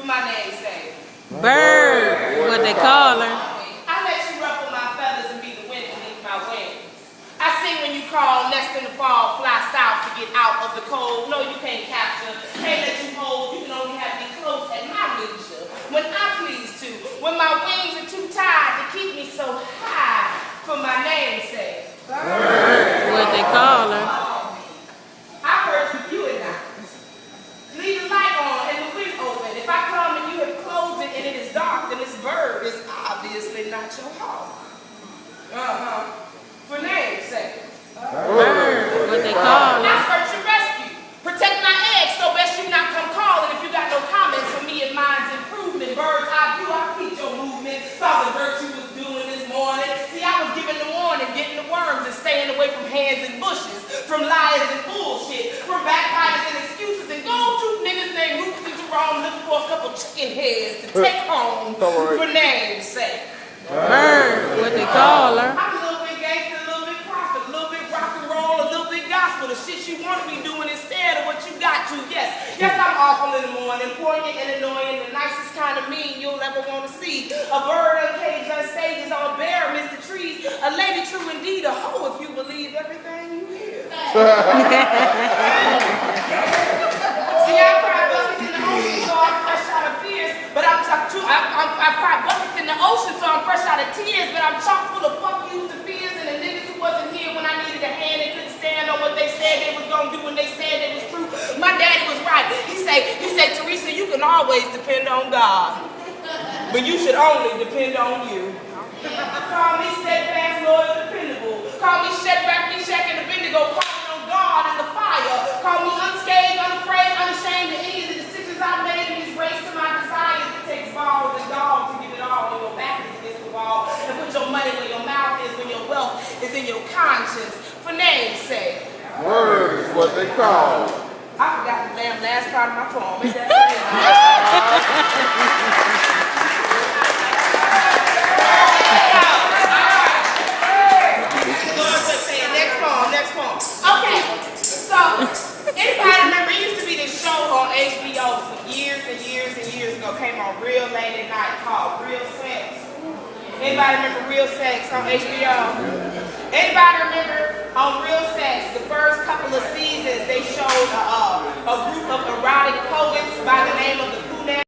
for my namesake. Bird, what they call her. I let you ruffle my feathers and be the wind beneath my wings. I sing when you call, nest in the fall, fly south to get out of the cold. No, you can't capture, can't let you hold. You can only have me close at my leisure, when I please to. When my wings are too tired to keep me so high for my namesake. Bird, what they call her. I heard with you at night. Leave the light on and the window open. If I come and you have closed it and it is dark, then this bird is obviously not your hawk. For namesake. Bird, what they call I her. search and rescue. Protect my eggs, so best you not come calling if you got no comments for me and mine's improvement. Bird's eye view, I peeped your movement. Saw the work you was doing this morning. See, I was giving the warning, getting the worms and staying away from hands and bushes, from liars and bullshit, from backbiters and excuses and gold tooth niggas named Rufus and Jerome looking for a couple chicken heads to take home for namesake. Bird, what they call her. I'm a little bit gangster, a little bit prophet, a little bit rock and roll, a little bit gospel. The shit you want to be doing instead of what you got to. Yes, I'm awful in the morning, poignant and annoying, the nicest kind of mean you'll ever want to see. A bird uncaged on stages, all bare amidst the trees. A lady true indeed, a hoe if you believe everything you hear. See, I cried buckets in the ocean, so I'm fresh out of fears. But I cried buckets in the ocean, so I'm fresh out of tears. But I'm chock full of fuck yous to fears and the niggas who wasn't here when I needed a hand and couldn't stand on what they said they was gonna do when they said it was true. My daddy was right. He said, Theresa, you can always depend on God, but you should only depend on you. Call me steadfast, loyal, dependable. Call me Shadrach, Meshach, and Abednego. Calling on God in the fire. Call me unscathed, unafraid, unashamed of any of the decisions I've made in this race to my desires. It takes balls and dogs to give it all when your back is against the wall. And put your money where your mouth is, when your wealth is in your conscience. For namesake. Word is what they call. I forgot the damn last part of my poem. Ain't that Next poem. Okay, so anybody remember, it used to be this show on HBO some years and years and years ago, came on real late at night called Real Sex. Anybody remember Real Sex on HBO? Anybody remember on Real Sex, the first couple of seasons, they showed a group of erotic poets by the name of the